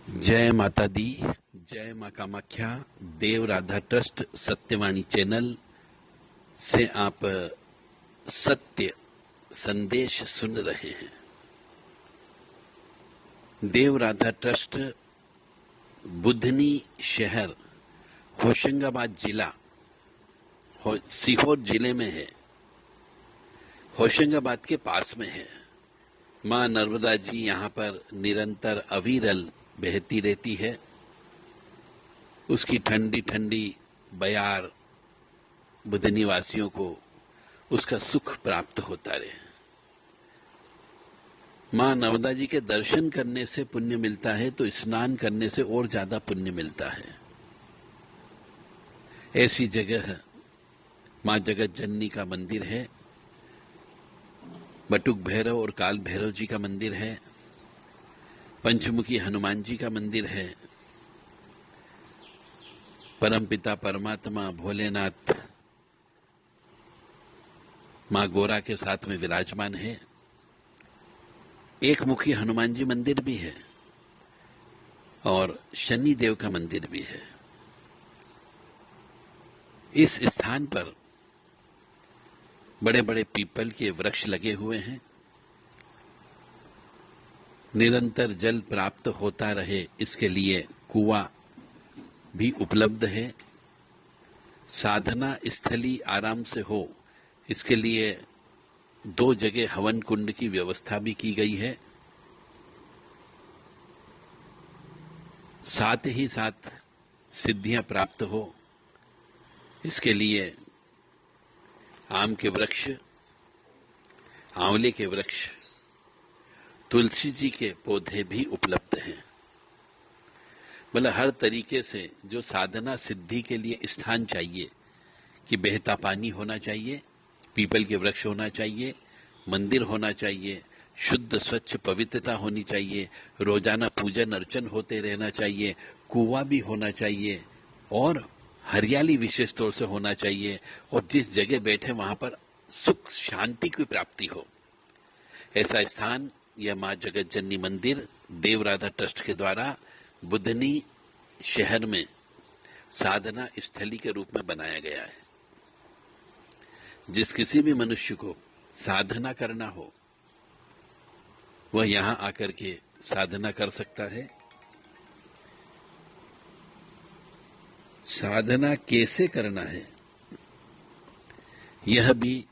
जय माता दी। जय माँ कामाख्या। देव राधा ट्रस्ट सत्यवाणी चैनल से आप सत्य संदेश सुन रहे हैं। देव राधा ट्रस्ट बुधनी शहर होशंगाबाद जिला सीहोर जिले में है, होशंगाबाद के पास में है। माँ नर्मदा जी यहाँ पर निरंतर अविरल बहती रहती है। उसकी ठंडी ठंडी बयार बुधनी वासियों को उसका सुख प्राप्त होता रहे। माँ नर्मदा जी के दर्शन करने से पुण्य मिलता है तो स्नान करने से और ज्यादा पुण्य मिलता है। ऐसी जगह माँ जगत जननी का मंदिर है, बटुक भैरव और काल भैरव जी का मंदिर है, पंचमुखी हनुमान जी का मंदिर है, परमपिता परमात्मा भोलेनाथ माँ गोरा के साथ में विराजमान है। एक मुखी हनुमान जी मंदिर भी है और शनि देव का मंदिर भी है। इस स्थान पर बड़े बड़े पीपल के वृक्ष लगे हुए हैं। निरंतर जल प्राप्त होता रहे इसके लिए कुआं भी उपलब्ध है। साधना स्थली आराम से हो इसके लिए 2 जगह हवन कुंड की व्यवस्था भी की गई है। साथ ही साथ सिद्धियां प्राप्त हो इसके लिए आम के वृक्ष, आंवले के वृक्ष, तुलसी जी के पौधे भी उपलब्ध हैं। मतलब हर तरीके से जो साधना सिद्धि के लिए स्थान चाहिए कि बहता पानी होना चाहिए, पीपल के वृक्ष होना चाहिए, मंदिर होना चाहिए, शुद्ध स्वच्छ पवित्रता होनी चाहिए, रोजाना पूजन अर्चन होते रहना चाहिए, कुआं भी होना चाहिए और हरियाली विशेष तौर से होना चाहिए और जिस जगह बैठे वहां पर सुख शांति की प्राप्ति हो। ऐसा स्थान यह माँ जगत जननी मंदिर देव राधा ट्रस्ट के द्वारा बुधनी शहर में साधना स्थली के रूप में बनाया गया है। जिस किसी भी मनुष्य को साधना करना हो वह यहां आकर के साधना कर सकता है। साधना कैसे करना है यह भी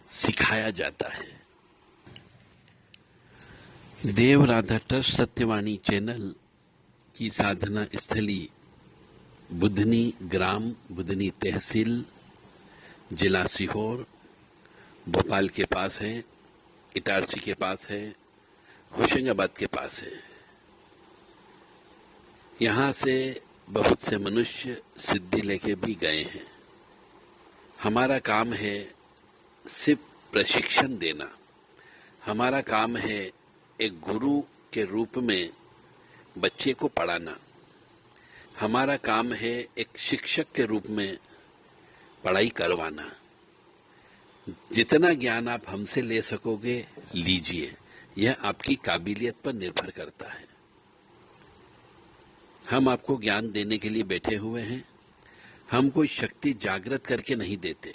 सिखाया जाता है। देव राधा ट्रस्ट सत्यवाणी चैनल की साधना स्थली बुधनी ग्राम, बुधनी तहसील, जिला सीहोर, भोपाल के पास है, इटारसी के पास है, होशंगाबाद के पास है। यहां से बहुत से मनुष्य सिद्धि लेके भी गए हैं। हमारा काम है सिर्फ प्रशिक्षण देना। हमारा काम है एक गुरु के रूप में बच्चे को पढ़ाना। हमारा काम है एक शिक्षक के रूप में पढ़ाई करवाना। जितना ज्ञान आप हमसे ले सकोगे लीजिए, यह आपकी काबिलियत पर निर्भर करता है। हम आपको ज्ञान देने के लिए बैठे हुए हैं। हम कोई शक्ति जागृत करके नहीं देते,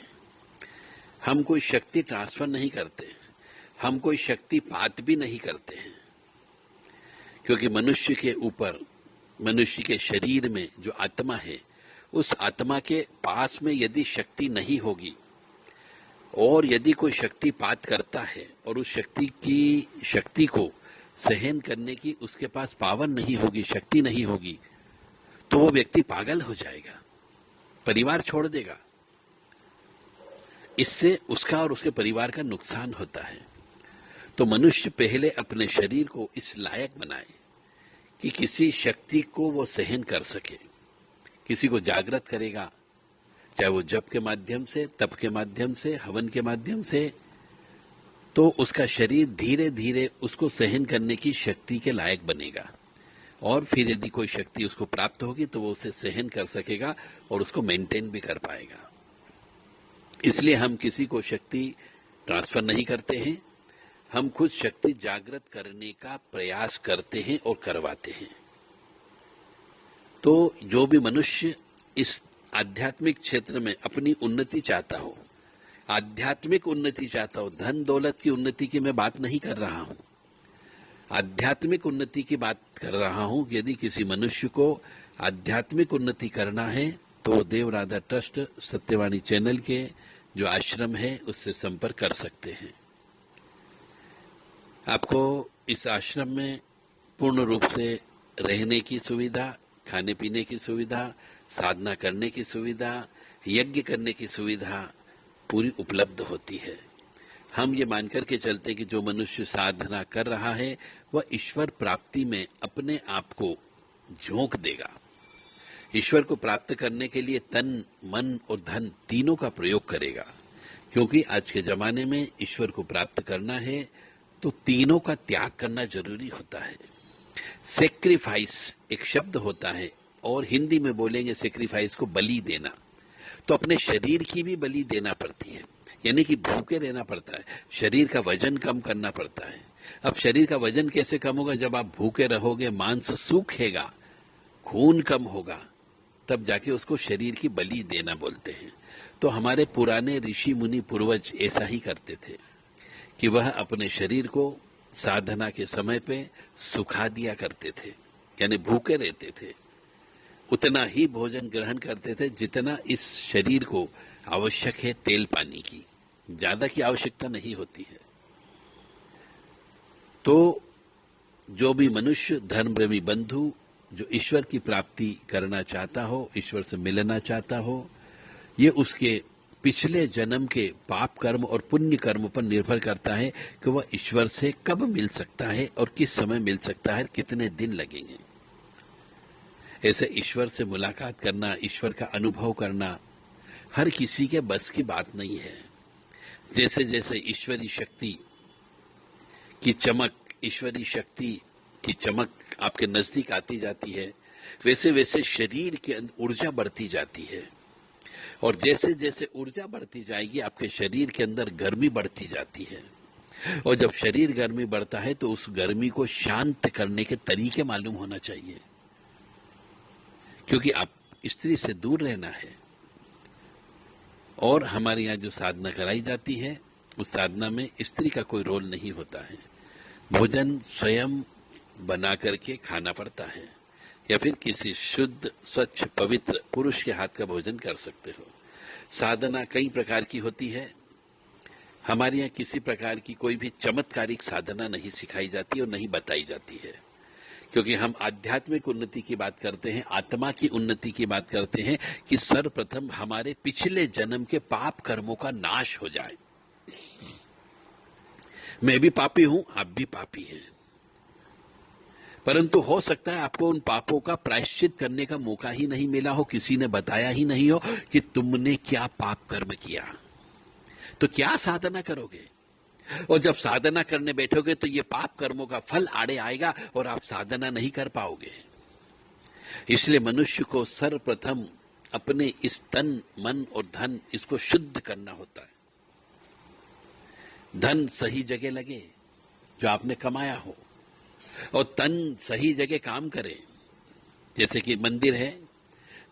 हम कोई शक्ति ट्रांसफर नहीं करते, हम कोई शक्ति पात भी नहीं करते हैं। क्योंकि मनुष्य के ऊपर, मनुष्य के शरीर में जो आत्मा है, उस आत्मा के पास में यदि शक्ति नहीं होगी और यदि कोई शक्ति पात करता है और उस शक्ति को सहन करने की उसके पास पावर नहीं होगी, शक्ति नहीं होगी, तो वो व्यक्ति पागल हो जाएगा, परिवार छोड़ देगा। इससे उसका और उसके परिवार का नुकसान होता है। तो मनुष्य पहले अपने शरीर को इस लायक बनाए कि किसी शक्ति को वो सहन कर सके। किसी को जागृत करेगा, चाहे वो जप के माध्यम से, तप के माध्यम से, हवन के माध्यम से, तो उसका शरीर धीरे धीरे उसको सहन करने की शक्ति के लायक बनेगा। और फिर यदि कोई शक्ति उसको प्राप्त होगी तो वो उसे सहन कर सकेगा और उसको मेंटेन भी कर पाएगा। इसलिए हम किसी को शक्ति ट्रांसफर नहीं करते हैं, हम खुद शक्ति जागृत करने का प्रयास करते हैं और करवाते हैं। तो जो भी मनुष्य इस आध्यात्मिक क्षेत्र में अपनी उन्नति चाहता हो, आध्यात्मिक उन्नति चाहता हो, धन दौलत की उन्नति की मैं बात नहीं कर रहा हूं, आध्यात्मिक उन्नति की बात कर रहा हूं। यदि किसी मनुष्य को आध्यात्मिक उन्नति करना है तो वो देव राधा ट्रस्ट सत्यवाणी चैनल के जो आश्रम है उससे संपर्क कर सकते हैं। आपको इस आश्रम में पूर्ण रूप से रहने की सुविधा, खाने पीने की सुविधा, साधना करने की सुविधा, यज्ञ करने की सुविधा पूरी उपलब्ध होती है। हम ये मानकर के चलते कि जो मनुष्य साधना कर रहा है वह ईश्वर प्राप्ति में अपने आप को झोंक देगा। ईश्वर को प्राप्त करने के लिए तन, मन और धन तीनों का प्रयोग करेगा, क्योंकि आज के जमाने में ईश्वर को प्राप्त करना है तो तीनों का त्याग करना जरूरी होता है। सेक्रीफाइस एक शब्द होता है, और हिंदी में बोलेंगे सेक्रीफाइस को बलि देना। तो अपने शरीर की भी बलि देना पड़ती है, यानी कि भूखे रहना पड़ता है, शरीर का वजन कम करना पड़ता है। अब शरीर का वजन कैसे कम होगा? जब आप भूखे रहोगे, मांस सूखेगा, खून कम होगा, तब जाके उसको शरीर की बलि देना बोलते हैं। तो हमारे पुराने ऋषि मुनि पूर्वज ऐसा ही करते थे कि वह अपने शरीर को साधना के समय पे सुखा दिया करते थे, यानी भूखे रहते थे, उतना ही भोजन ग्रहण करते थे जितना इस शरीर को आवश्यक है तेल पानी की, ज्यादा की आवश्यकता नहीं होती है। तो जो भी मनुष्य धर्मप्रेमी बंधु जो ईश्वर की प्राप्ति करना चाहता हो, ईश्वर से मिलना चाहता हो, ये उसके पिछले जन्म के पाप कर्म और पुण्य कर्म पर निर्भर करता है कि वह ईश्वर से कब मिल सकता है और किस समय मिल सकता है, कितने दिन लगेंगे। ऐसे ईश्वर से मुलाकात करना, ईश्वर का अनुभव करना हर किसी के बस की बात नहीं है। जैसे जैसे ईश्वरी शक्ति की चमक, ईश्वरी शक्ति की चमक आपके नजदीक आती जाती है, वैसे वैसे शरीर के अंदर ऊर्जा बढ़ती जाती है, और जैसे जैसे ऊर्जा बढ़ती जाएगी आपके शरीर के अंदर गर्मी बढ़ती जाती है, और जब शरीर गर्मी बढ़ता है तो उस गर्मी को शांत करने के तरीके मालूम होना चाहिए, क्योंकि आप स्त्री से दूर रहना है। और हमारे यहाँ जो साधना कराई जाती है उस साधना में स्त्री का कोई रोल नहीं होता है। भोजन स्वयं बना करके खाना पड़ता है, या फिर किसी शुद्ध स्वच्छ पवित्र पुरुष के हाथ का भोजन कर सकते हो। साधना कई प्रकार की होती है। हमारे यहाँ किसी प्रकार की कोई भी चमत्कारिक साधना नहीं सिखाई जाती और नहीं बताई जाती है, क्योंकि हम आध्यात्मिक उन्नति की बात करते हैं, आत्मा की उन्नति की बात करते हैं कि सर्वप्रथम हमारे पिछले जन्म के पाप कर्मों का नाश हो जाए। मैं भी पापी हूं, आप भी पापी हैं, परंतु हो सकता है आपको उन पापों का प्रायश्चित करने का मौका ही नहीं मिला हो, किसी ने बताया ही नहीं हो कि तुमने क्या पाप कर्म किया, तो क्या साधना करोगे? और जब साधना करने बैठोगे तो ये पाप कर्मों का फल आड़े आएगा और आप साधना नहीं कर पाओगे। इसलिए मनुष्य को सर्वप्रथम अपने इस तन, मन और धन इसको शुद्ध करना होता है। धन सही जगह लगे जो आपने कमाया हो, और तन सही जगह काम करे। जैसे कि मंदिर है,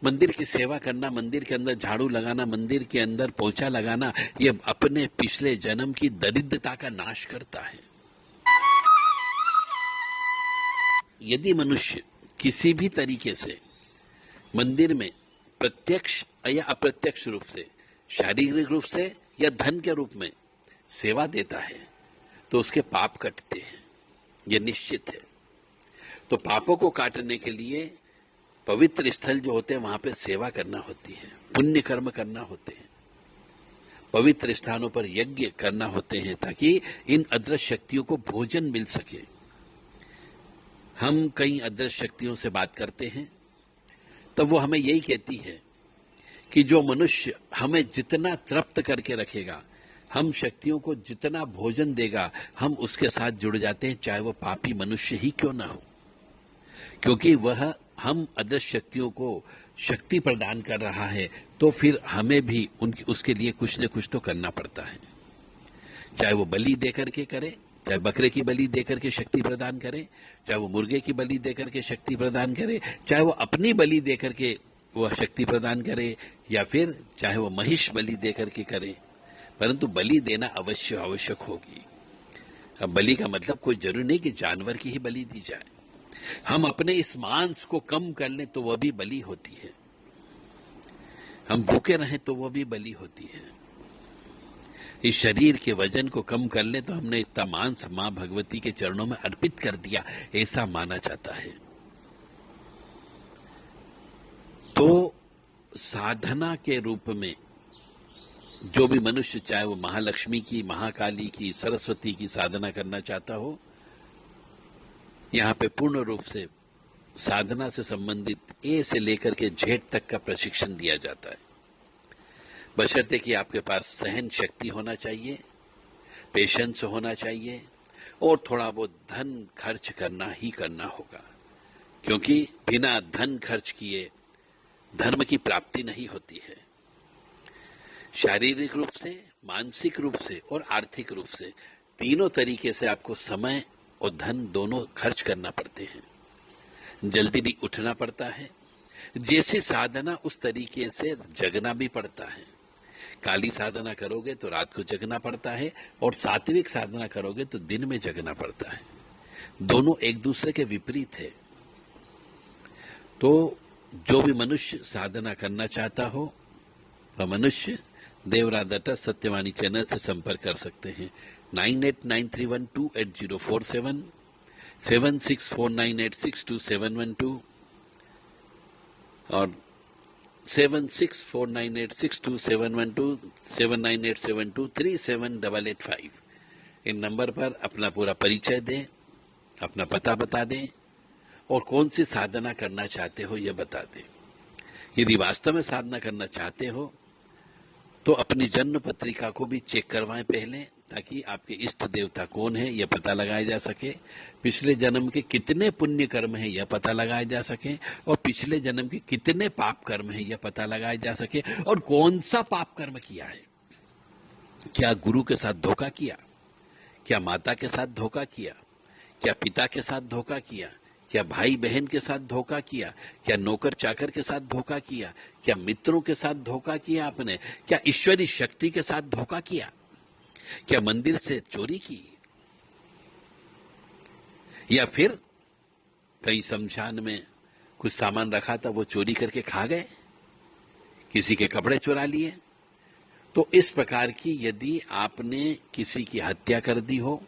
मंदिर की सेवा करना, मंदिर के अंदर झाड़ू लगाना, मंदिर के अंदर पोछा लगाना, ये अपने पिछले जन्म की दरिद्रता का नाश करता है। यदि मनुष्य किसी भी तरीके से मंदिर में प्रत्यक्ष या अप्रत्यक्ष रूप से, शारीरिक रूप से या धन के रूप में सेवा देता है तो उसके पाप कटते हैं, यह निश्चित है। तो पापों को काटने के लिए पवित्र स्थल जो होते हैं वहां पे सेवा करना होती है, पुण्य कर्म करना होते हैं, पवित्र स्थानों पर यज्ञ करना होते हैं, ताकि इन अदृश्य शक्तियों को भोजन मिल सके। हम कई अदृश्य शक्तियों से बात करते हैं तब वो हमें यही कहती है कि जो मनुष्य हमें जितना तृप्त करके रखेगा, हम शक्तियों को जितना भोजन देगा, हम उसके साथ जुड़ जाते हैं, चाहे वो पापी मनुष्य ही क्यों ना हो, क्योंकि वह हम अदृश्य शक्तियों को शक्ति प्रदान कर रहा है, तो फिर हमें भी उसके लिए कुछ न कुछ तो करना पड़ता है। चाहे वो बलि दे करके करे, चाहे बकरे की बलि देकर के शक्ति प्रदान करे, चाहे वो मुर्गे की बलि देकर के शक्ति प्रदान करे, चाहे वो अपनी बलि देकर के वह शक्ति प्रदान करे, या फिर चाहे वो महिष बलि देकर के करे, परंतु बलि देना अवश्य आवश्यक होगी। अब बलि का मतलब कोई जरूरी नहीं कि जानवर की ही बलि दी जाए। हम अपने इस मांस को कम कर लें तो वह भी बलि होती है, हम भूखे रहें तो वह भी बलि होती है। इस शरीर के वजन को कम कर ले तो हमने इतना मांस मां भगवती के चरणों में अर्पित कर दिया, ऐसा माना जाता है। तो साधना के रूप में जो भी मनुष्य, चाहे वो महालक्ष्मी की, महाकाली की, सरस्वती की साधना करना चाहता हो, यहां पे पूर्ण रूप से साधना से संबंधित ए से लेकर के जेड तक का प्रशिक्षण दिया जाता है, बशर्ते कि आपके पास सहन शक्ति होना चाहिए, पेशेंस होना चाहिए, और थोड़ा बहुत धन खर्च करना ही करना होगा, क्योंकि बिना धन खर्च किए धर्म की प्राप्ति नहीं होती है। शारीरिक रूप से, मानसिक रूप से और आर्थिक रूप से, तीनों तरीके से आपको समय और धन दोनों खर्च करना पड़ते हैं। जल्दी भी उठना पड़ता है, जैसी साधना उस तरीके से जगना भी पड़ता है। काली साधना करोगे तो रात को जगना पड़ता है, और सात्विक साधना करोगे तो दिन में जगना पड़ता है। दोनों एक दूसरे के विपरीत है। तो जो भी मनुष्य साधना करना चाहता हो वह मनुष्य देवरादत्ता सत्यवाणी चैनल से संपर्क कर सकते हैं। 9893128047, 7649862712 और 7649862712, 7987237885। इन नंबर पर अपना पूरा परिचय दें, अपना पता बता दें और कौन सी साधना करना चाहते हो यह बता दें। यदि वास्तव में साधना करना चाहते हो तो अपनी जन्म पत्रिका को भी चेक करवाएं पहले, ताकि आपके इष्ट देवता कौन है यह पता लगाया जा सके, पिछले जन्म के कितने पुण्य कर्म है यह पता लगाया जा सके, और पिछले जन्म के कितने पाप कर्म है यह पता लगाया जा सके, और कौन सा पाप कर्म किया है। क्या गुरु के साथ धोखा किया, क्या माता के साथ धोखा किया, क्या पिता के साथ धोखा किया, क्या भाई बहन के साथ धोखा किया, क्या नौकर चाकर के साथ धोखा किया, क्या मित्रों के साथ धोखा किया आपने, क्या ईश्वरी शक्ति के साथ धोखा किया, क्या मंदिर से चोरी की, या फिर कहीं शमशान में कुछ सामान रखा था वो चोरी करके खा गए, किसी के कपड़े चुरा लिए। तो इस प्रकार की यदि आपने किसी की हत्या कर दी हो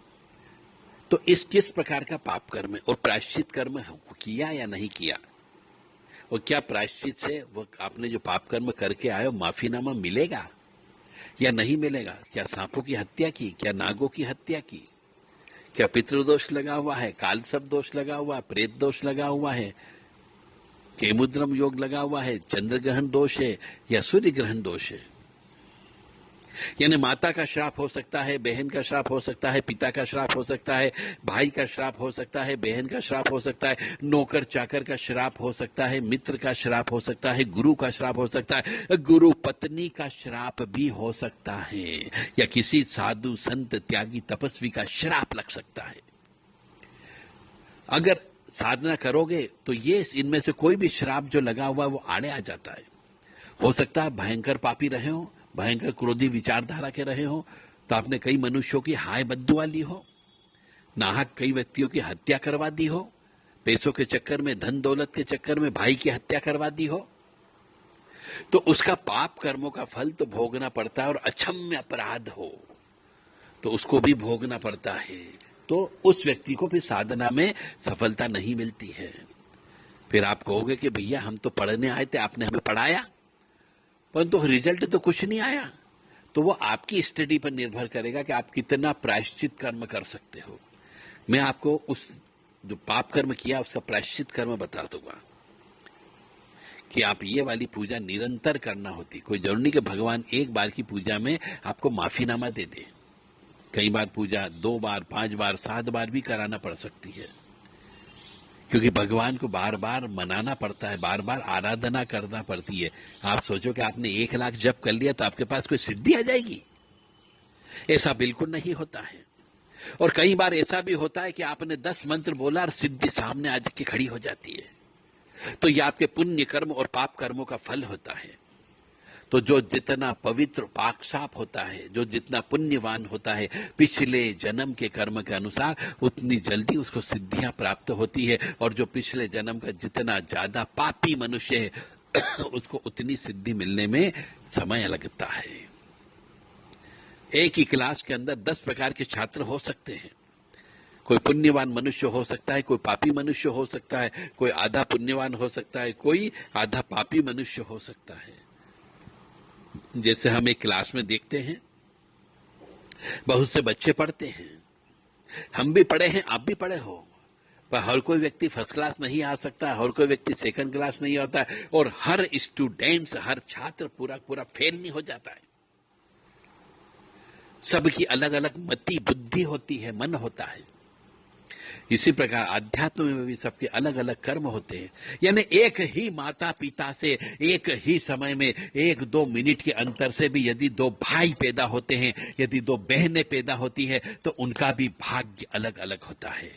तो इस किस प्रकार का पाप कर्म है, और प्रायश्चित कर्म किया या नहीं किया, और क्या प्रायश्चित से वो आपने जो पाप कर्म करके आए हो माफीनामा मिलेगा या नहीं मिलेगा। क्या सांपों की हत्या की, क्या नागों की हत्या की, क्या पितृदोष लगा हुआ है, काल सब दोष लगा हुआ है, प्रेत दोष लगा हुआ है, केमुद्रम योग लगा हुआ है, चंद्र ग्रहण दोष है या सूर्य ग्रहण दोष है। यानी माता का श्राप हो सकता है, बहन का श्राप हो सकता है, पिता का श्राप हो सकता है, भाई का श्राप हो सकता है, बहन का श्राप हो सकता है, नौकर चाकर का श्राप हो सकता है, मित्र का श्राप हो सकता है, गुरु का श्राप हो सकता है, गुरु पत्नी का श्राप भी हो सकता है, या किसी साधु संत त्यागी तपस्वी का श्राप लग सकता है। अगर साधना करोगे तो ये इनमें से कोई भी श्राप जो लगा हुआ है वो आड़े आ जाता है। हो सकता है भयंकर पापी रहे हो, भयंकर क्रोधी विचारधारा के रहे हो, तो आपने कई मनुष्यों की हाय बद्दुआ ली हो, नाहक कई व्यक्तियों की हत्या करवा दी हो, पैसों के चक्कर में, धन दौलत के चक्कर में भाई की हत्या करवा दी हो, तो उसका पाप कर्मों का फल तो भोगना पड़ता है, और अक्षम्य अपराध हो तो उसको भी भोगना पड़ता है। तो उस व्यक्ति को फिर साधना में सफलता नहीं मिलती है। फिर आप कहोगे कि भैया हम तो पढ़ने आए थे, आपने हमें पढ़ाया परंतु रिजल्ट तो कुछ नहीं आया। तो वो आपकी स्टडी पर निर्भर करेगा कि आप कितना प्रायश्चित कर्म कर सकते हो। मैं आपको उस जो पाप कर्म किया उसका प्रायश्चित कर्म बता दूंगा कि आप ये वाली पूजा निरंतर करना होती। कोई जरूरी नहीं कि भगवान एक बार की पूजा में आपको माफीनामा दे दे। कई बार पूजा 2 बार, 5 बार, 7 बार भी कराना पड़ सकती है, क्योंकि भगवान को बार बार मनाना पड़ता है, बार बार आराधना करना पड़ती है। आप सोचो कि आपने 1 लाख जप कर लिया तो आपके पास कोई सिद्धि आ जाएगी, ऐसा बिल्कुल नहीं होता है। और कई बार ऐसा भी होता है कि आपने 10 मंत्र बोला और सिद्धि सामने आ के खड़ी हो जाती है। तो यह आपके पुण्य कर्म और पाप कर्मों का फल होता है। तो जो जितना पवित्र पाक साफ होता है, जो जितना पुण्यवान होता है, पिछले जन्म के कर्म के अनुसार उतनी जल्दी उसको सिद्धियां प्राप्त होती है। और जो पिछले जन्म का जितना ज्यादा पापी मनुष्य है उसको उतनी सिद्धि मिलने में समय लगता है। एक ही क्लास के अंदर 10 प्रकार के छात्र हो सकते हैं। कोई पुण्यवान मनुष्य हो सकता है, कोई पापी मनुष्य हो सकता है, कोई आधा पुण्यवान हो सकता है, कोई आधा पापी मनुष्य हो सकता है। जैसे हम एक क्लास में देखते हैं, बहुत से बच्चे पढ़ते हैं, हम भी पढ़े हैं, आप भी पढ़े हो, पर हर कोई व्यक्ति फर्स्ट क्लास नहीं आ सकता, हर कोई व्यक्ति सेकंड क्लास नहीं होता है, और हर स्टूडेंट्स, हर छात्र पूरा पूरा फेल नहीं हो जाता है। सबकी अलग अलग मति बुद्धि होती है, मन होता है। इसी प्रकार आध्यात्म में भी सबके अलग अलग कर्म होते हैं। यानी एक ही माता पिता से एक ही समय में 1-2 मिनट के अंतर से भी यदि 2 भाई पैदा होते हैं, यदि 2 बहनें पैदा होती है, तो उनका भी भाग्य अलग अलग होता है।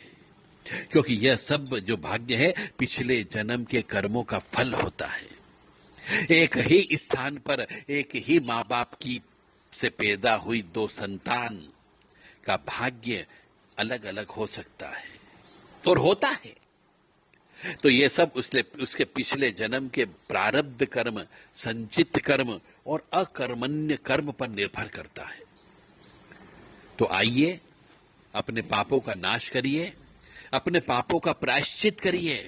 क्योंकि यह सब जो भाग्य है पिछले जन्म के कर्मों का फल होता है। एक ही स्थान पर एक ही माँ बाप की से पैदा हुई 2 संतान का भाग्य अलग अलग हो सकता है और होता है। तो ये सब उसके पिछले जन्म के प्रारब्ध कर्म, संचित कर्म और अकर्मण्य कर्म पर निर्भर करता है। तो आइए अपने पापों का नाश करिए, अपने पापों का प्रायश्चित करिए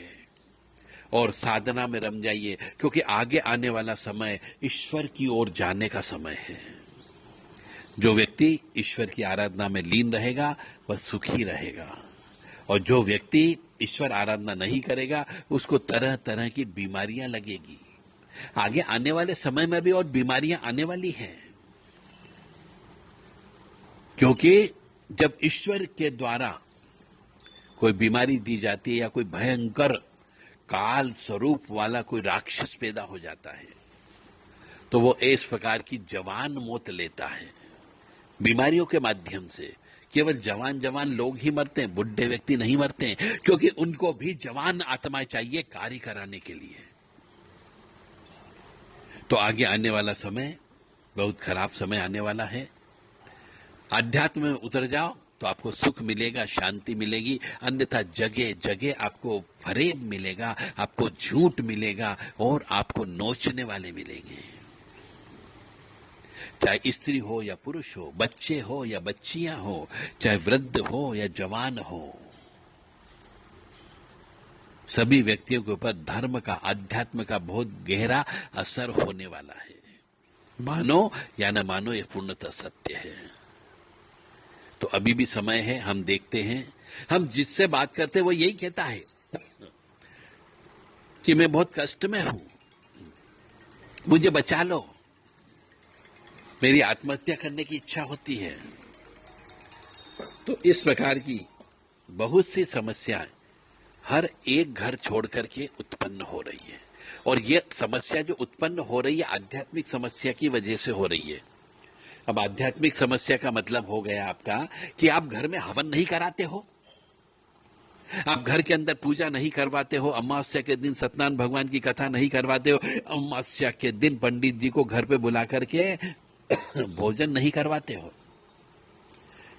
और साधना में रम जाइए, क्योंकि आगे आने वाला समय ईश्वर की ओर जाने का समय है। जो व्यक्ति ईश्वर की आराधना में लीन रहेगा वह सुखी रहेगा, और जो व्यक्ति ईश्वर आराधना नहीं करेगा उसको तरह तरह की बीमारियां लगेगी। आगे आने वाले समय में भी और बीमारियां आने वाली हैं, क्योंकि जब ईश्वर के द्वारा कोई बीमारी दी जाती है या कोई भयंकर काल स्वरूप वाला कोई राक्षस पैदा हो जाता है, तो वो इस प्रकार की जवान मौत लेता है। बीमारियों के माध्यम से केवल जवान जवान लोग ही मरते हैं, बुढ़े व्यक्ति नहीं मरते हैं, क्योंकि उनको भी जवान आत्माएं चाहिए कार्य कराने के लिए। तो आगे आने वाला समय बहुत खराब समय आने वाला है। आध्यात्म में उतर जाओ तो आपको सुख मिलेगा, शांति मिलेगी, अन्यथा जगह जगह आपको फरेब मिलेगा, आपको झूठ मिलेगा और आपको नोचने वाले मिलेंगे। चाहे स्त्री हो या पुरुष हो, बच्चे हो या बच्चियां हो, चाहे वृद्ध हो या जवान हो, सभी व्यक्तियों के ऊपर धर्म का, अध्यात्म का बहुत गहरा असर होने वाला है। मानो या न मानो, यह पूर्णतः सत्य है। तो अभी भी समय है, हम देखते हैं, हम जिससे बात करते हैं वो यही कहता है कि मैं बहुत कष्ट में हूं, मुझे बचा लो, मेरी आत्महत्या करने की इच्छा होती है। तो इस प्रकार की बहुत सी समस्याएं हर एक घर छोड़ करके उत्पन्न हो रही है, और यह समस्या जो उत्पन्न हो रही है आध्यात्मिक समस्या की वजह से हो रही है। अब आध्यात्मिक समस्या का मतलब हो गया आपका कि आप घर में हवन नहीं कराते हो, आप घर के अंदर पूजा नहीं करवाते हो, अमावस्या के दिन सत्यनारायण भगवान की कथा नहीं करवाते हो, अमावस्या के दिन पंडित जी को घर पे बुला करके भोजन नहीं करवाते हो,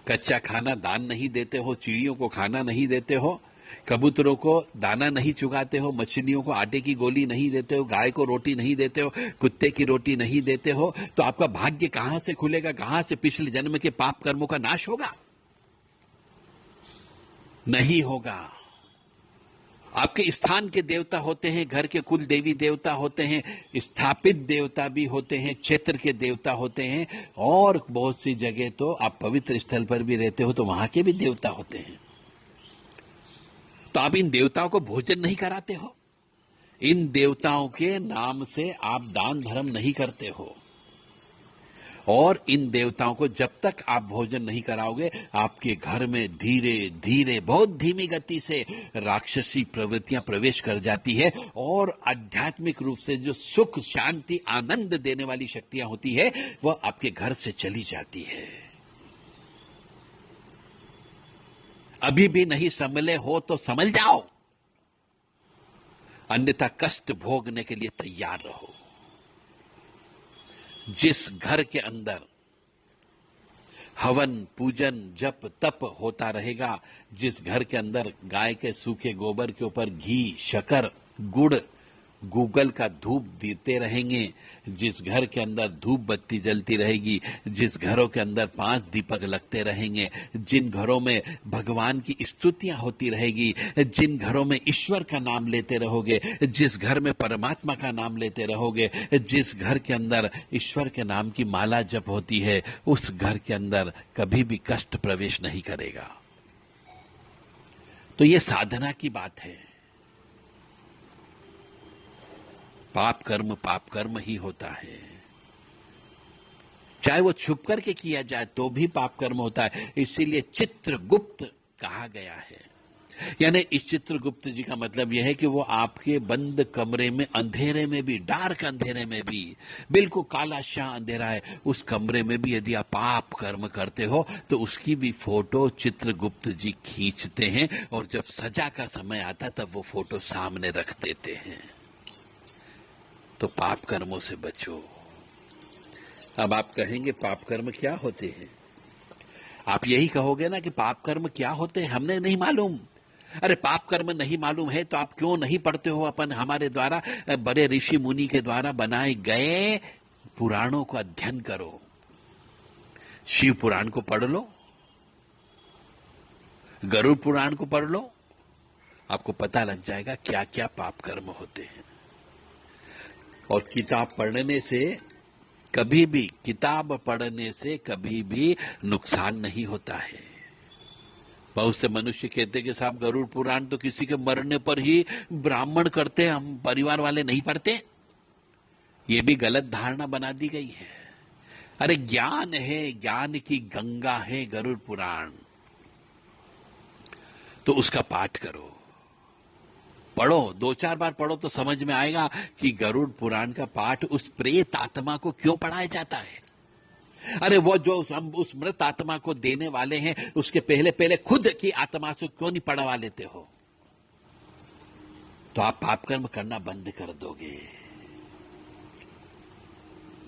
कच्चा खाना दान नहीं देते हो, चिड़ियों को खाना नहीं देते हो, कबूतरों को दाना नहीं चुगाते हो, मछलियों को आटे की गोली नहीं देते हो, गाय को रोटी नहीं देते हो, कुत्ते की रोटी नहीं देते हो, तो आपका भाग्य कहां से खुलेगा, कहां से पिछले जन्म के पाप कर्मों का नाश होगा? नहीं होगा। आपके स्थान के देवता होते हैं, घर के कुल देवी देवता होते हैं, स्थापित देवता भी होते हैं, क्षेत्र के देवता होते हैं, और बहुत सी जगह तो आप पवित्र स्थल पर भी रहते हो तो वहां के भी देवता होते हैं। तो आप इन देवताओं को भोजन नहीं कराते हो, इन देवताओं के नाम से आप दान धर्म नहीं करते हो, और इन देवताओं को जब तक आप भोजन नहीं कराओगे आपके घर में धीरे धीरे बहुत धीमी गति से राक्षसी प्रवृत्तियां प्रवेश कर जाती है, और आध्यात्मिक रूप से जो सुख शांति आनंद देने वाली शक्तियां होती है वह आपके घर से चली जाती है। अभी भी नहीं संभले हो तो संभल जाओ, अन्यथा कष्ट भोगने के लिए तैयार रहो। जिस घर के अंदर हवन, पूजन, जप, तप होता रहेगा, जिस घर के अंदर गाय के सूखे गोबर के ऊपर घी, शक्कर, गुड़, गूगल का धूप देते रहेंगे, जिस घर के अंदर धूप बत्ती जलती रहेगी, जिस घरों के अंदर 5 दीपक लगते रहेंगे, जिन घरों में भगवान की स्तुतियां होती रहेगी, जिन घरों में ईश्वर का नाम लेते रहोगे, जिस घर में परमात्मा का नाम लेते रहोगे, जिस घर के अंदर ईश्वर के नाम की माला जप होती है, उस घर के अंदर कभी भी कष्ट प्रवेश नहीं करेगा। तो ये साधना की बात है। पाप कर्म ही होता है, चाहे वो छुप करके किया जाए तो भी पाप कर्म होता है। इसीलिए चित्रगुप्त कहा गया है। यानी इस चित्रगुप्त जी का मतलब यह है कि वो आपके बंद कमरे में, अंधेरे में भी, डार्क अंधेरे में भी, बिल्कुल काला शाह अंधेरा है, उस कमरे में भी यदि आप पाप कर्म करते हो तो उसकी भी फोटो चित्रगुप्त जी खींचते हैं, और जब सजा का समय आता तब वो फोटो सामने रख देते हैं। तो पाप कर्मों से बचो। अब आप कहेंगे पाप कर्म क्या होते हैं? आप यही कहोगे ना कि पाप कर्म क्या होते हैं, हमने नहीं मालूम। अरे पाप कर्म नहीं मालूम है तो आप क्यों नहीं पढ़ते हो अपन हमारे द्वारा, बड़े ऋषि मुनि के द्वारा बनाए गए पुराणों को अध्ययन करो। शिव पुराण को पढ़ लो, गरुड़ पुराण को पढ़ लो, आपको पता लग जाएगा क्या क्या पाप कर्म होते हैं। और किताब पढ़ने से कभी भी नुकसान नहीं होता है। बहुत से मनुष्य कहते कि साहब गरुड़ पुराण तो किसी के मरने पर ही ब्राह्मण करते हैं, हम परिवार वाले नहीं पढ़ते। ये भी गलत धारणा बना दी गई है। अरे ज्ञान है, ज्ञान की गंगा है गरुड़ पुराण, तो उसका पाठ करो, पढ़ो, 2-4 बार पढ़ो तो समझ में आएगा कि गरुड़ पुराण का पाठ उस प्रेत आत्मा को क्यों पढ़ाया जाता है। अरे वो जो उस मृत आत्मा को देने वाले हैं, उसके पहले खुद की आत्मा से क्यों नहीं पढ़वा लेते हो? तो आप पाप कर्म करना बंद कर दोगे।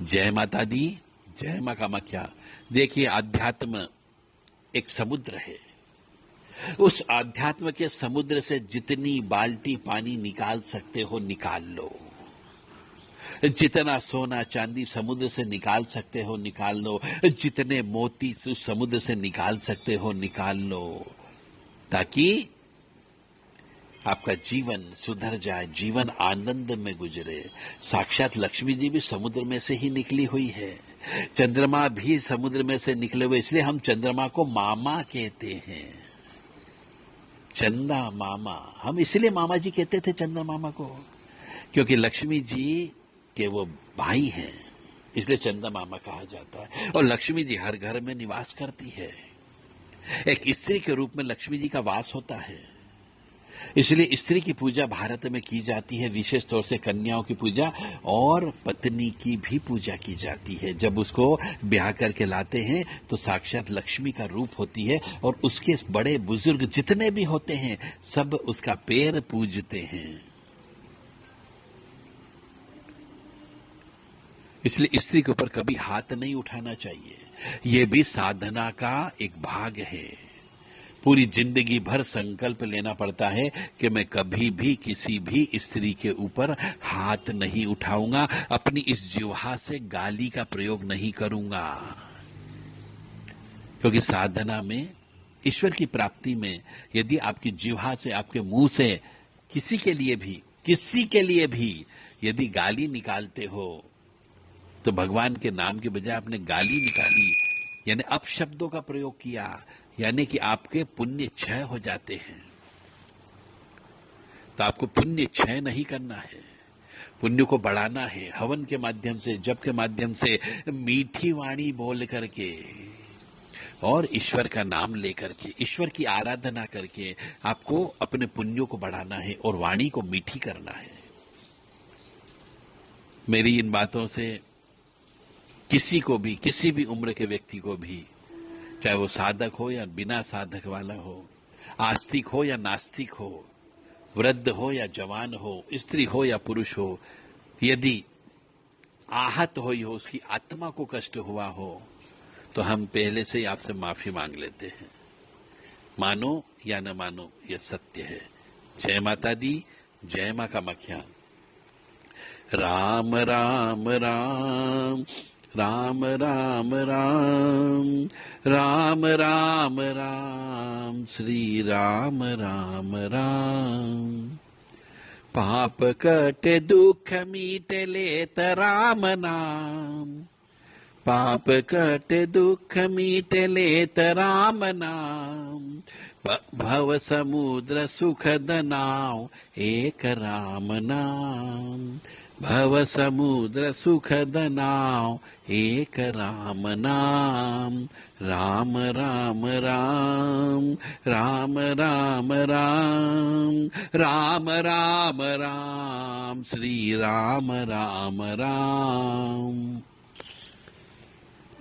जय माता दी, जय मां कामाख्या। देखिए, अध्यात्म एक समुद्र है। उस आध्यात्म के समुद्र से जितनी बाल्टी पानी निकाल सकते हो निकाल लो, जितना सोना चांदी समुद्र से निकाल सकते हो निकाल लो, जितने मोती उस समुद्र से निकाल सकते हो निकाल लो, ताकि आपका जीवन सुधर जाए, जीवन आनंद में गुजरे। साक्षात लक्ष्मी जी भी समुद्र में से ही निकली हुई है, चंद्रमा भी समुद्र में से निकले हुए, इसलिए हम चंद्रमा को मामा कहते हैं। चंदा मामा, हम इसलिए मामा जी कहते थे चंद्र मामा को, क्योंकि लक्ष्मी जी के वो भाई हैं, इसलिए चंदा मामा कहा जाता है। और लक्ष्मी जी हर घर में निवास करती है, एक स्त्री के रूप में लक्ष्मी जी का वास होता है। इसलिए स्त्री की पूजा भारत में की जाती है, विशेष तौर से कन्याओं की पूजा, और पत्नी की भी पूजा की जाती है। जब उसको ब्याह करके लाते हैं तो साक्षात लक्ष्मी का रूप होती है, और उसके बड़े बुजुर्ग जितने भी होते हैं सब उसका पैर पूजते हैं। इसलिए स्त्री के ऊपर कभी हाथ नहीं उठाना चाहिए। यह भी साधना का एक भाग है। पूरी जिंदगी भर संकल्प लेना पड़ता है कि मैं कभी भी किसी भी स्त्री के ऊपर हाथ नहीं उठाऊंगा, अपनी इस जिह्वा से गाली का प्रयोग नहीं करूंगा। क्योंकि साधना में, ईश्वर की प्राप्ति में, यदि आपकी जिह्वा से, आपके मुंह से किसी के लिए भी यदि गाली निकालते हो, तो भगवान के नाम के बजाय आपने गाली निकाली, यानी अपशब्दों का प्रयोग किया, यानी कि आपके पुण्य क्षय हो जाते हैं। तो आपको पुण्य क्षय नहीं करना है, पुण्य को बढ़ाना है। हवन के माध्यम से, जप के माध्यम से, मीठी वाणी बोल करके और ईश्वर का नाम लेकर के, ईश्वर की आराधना करके आपको अपने पुण्यों को बढ़ाना है और वाणी को मीठी करना है। मेरी इन बातों से किसी को भी, किसी भी उम्र के व्यक्ति को भी, चाहे वो साधक हो या बिना साधक वाला हो, आस्तिक हो या नास्तिक हो, वृद्ध हो या जवान हो, स्त्री हो या पुरुष हो, यदि आहत हुई हो, उसकी आत्मा को कष्ट हुआ हो, तो हम पहले से ही आपसे माफी मांग लेते हैं। मानो या न मानो, यह सत्य है। जय माता दी, जय मां कामाख्या। राम राम राम, राम राम राम, राम राम राम, श्री राम राम राम। पाप कटे दुख मीटे लेत राम नाम, पाप कटे दुख मीटे लेत राम नाम। भव समुद्र सुखद नाव एक राम नाम, भव समुद्र सुखद नाव एक राम नाम। राम राम राम, राम राम राम, राम राम राम, श्री राम राम राम।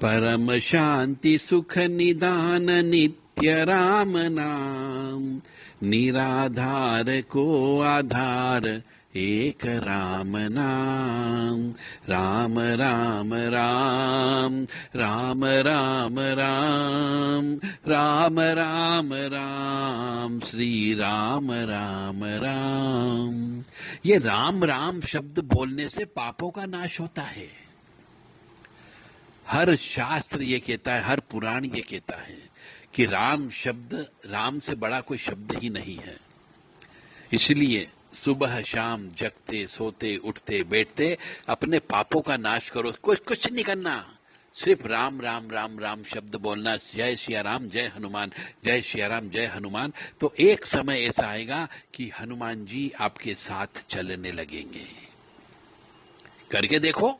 परम शांति सुख निदान नित्य राम नाम, निराधार को आधार एक राम नाम। राम राम राम, राम राम राम, राम राम राम, श्री राम राम राम। ये राम राम शब्द बोलने से पापों का नाश होता है। हर शास्त्र ये कहता है, हर पुराण ये कहता है कि राम शब्द, राम से बड़ा कोई शब्द ही नहीं है। इसलिए सुबह शाम जगते सोते उठते बैठते अपने पापों का नाश करो। कुछ नहीं करना, सिर्फ राम राम राम राम शब्द बोलना। जय सिया राम, जय हनुमान, जय सिया राम, जय हनुमान। तो एक समय ऐसा आएगा कि हनुमान जी आपके साथ चलने लगेंगे। करके देखो,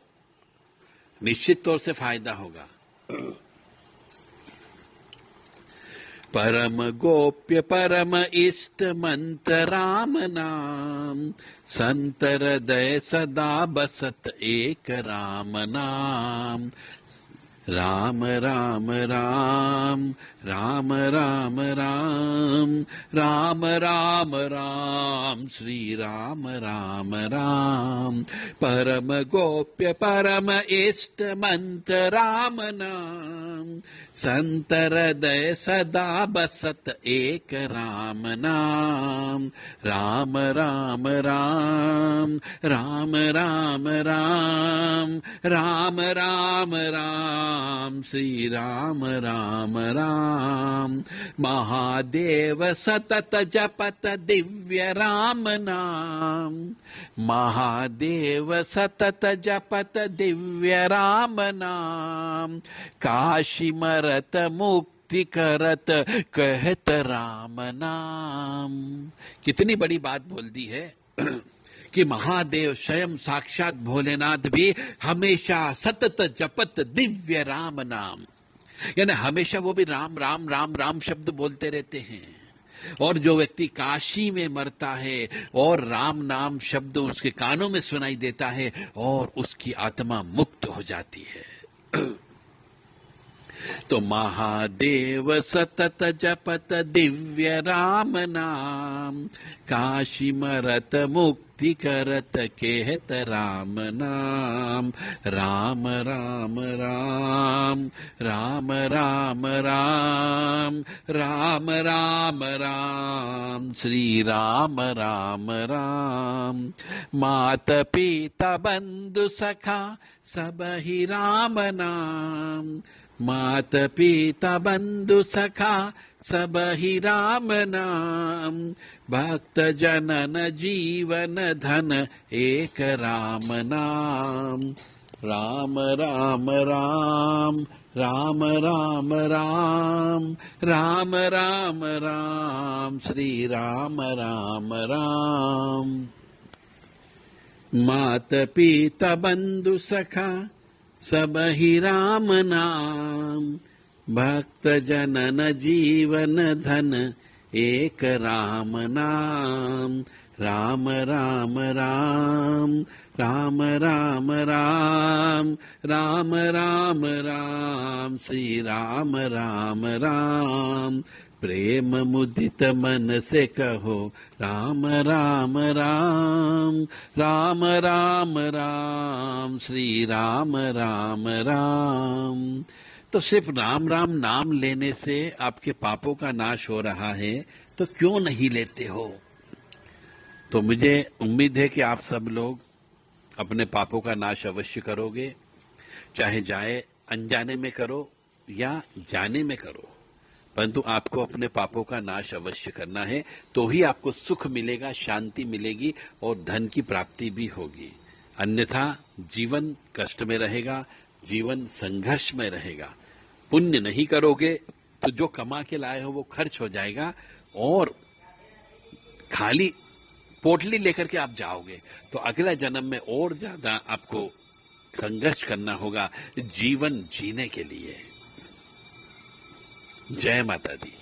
निश्चित तौर से फायदा होगा। परम गोप्य परम इष्ट मंत्र राम नाम, संत हृदय सदा बसत एक राम नाम। राम राम राम, राम राम राम, राम राम राम, श्री राम राम राम। परम गोप्य परम इष्ट मंत्र राम नाम, संत हृदय सदा बसत एक राम नाम। राम राम राम, राम राम राम, राम राम राम, श्री राम राम राम। महादेव सतत जपत दिव्य राम नाम, महादेव सतत जपत दिव्य राम नाम। काशी मरत मुक्ति करत कहत राम नाम। कितनी बड़ी बात बोल दी है कि महादेव स्वयं साक्षात भोलेनाथ भी हमेशा सतत जपत दिव्य राम नाम, यानी हमेशा वो भी राम राम राम राम शब्द बोलते रहते हैं। और जो व्यक्ति काशी में मरता है और राम नाम शब्द उसके कानों में सुनाई देता है और उसकी आत्मा मुक्त हो जाती है। तो महादेव सतत जपत दिव्य राम नाम, काशी मरत मुक्ति करत कहत राम नाम। राम राम राम, राम राम राम, राम राम राम, श्री राम राम राम। मात पिता बंधु सखा सब ही राम नाम, मात पिता बंधु सखा सब ही राम नाम। भक्त जनन जीवन धन एक राम नाम। राम राम राम, राम राम राम, राम राम राम, श्री राम राम राम। मात पिता बंधु सखा सब ही राम नाम, भक्त जनन जीवन धन एक राम नाम। राम राम राम, राम राम राम, राम राम राम, श्री राम राम राम। प्रेम मुदित मन से कहो राम राम राम, राम राम राम, श्री राम राम राम। तो सिर्फ राम राम नाम लेने से आपके पापों का नाश हो रहा है, तो क्यों नहीं लेते हो? तो मुझे उम्मीद है कि आप सब लोग अपने पापों का नाश अवश्य करोगे, चाहे जाए अनजाने में करो या जाने में करो, परंतु आपको अपने पापों का नाश अवश्य करना है। तो ही आपको सुख मिलेगा, शांति मिलेगी और धन की प्राप्ति भी होगी। अन्यथा जीवन कष्ट में रहेगा, जीवन संघर्ष में रहेगा। पुण्य नहीं करोगे तो जो कमा के लाए हो वो खर्च हो जाएगा और खाली पोटली लेकर के आप जाओगे। तो अगला जन्म में और ज्यादा आपको संघर्ष करना होगा जीवन जीने के लिए। जय माता दी।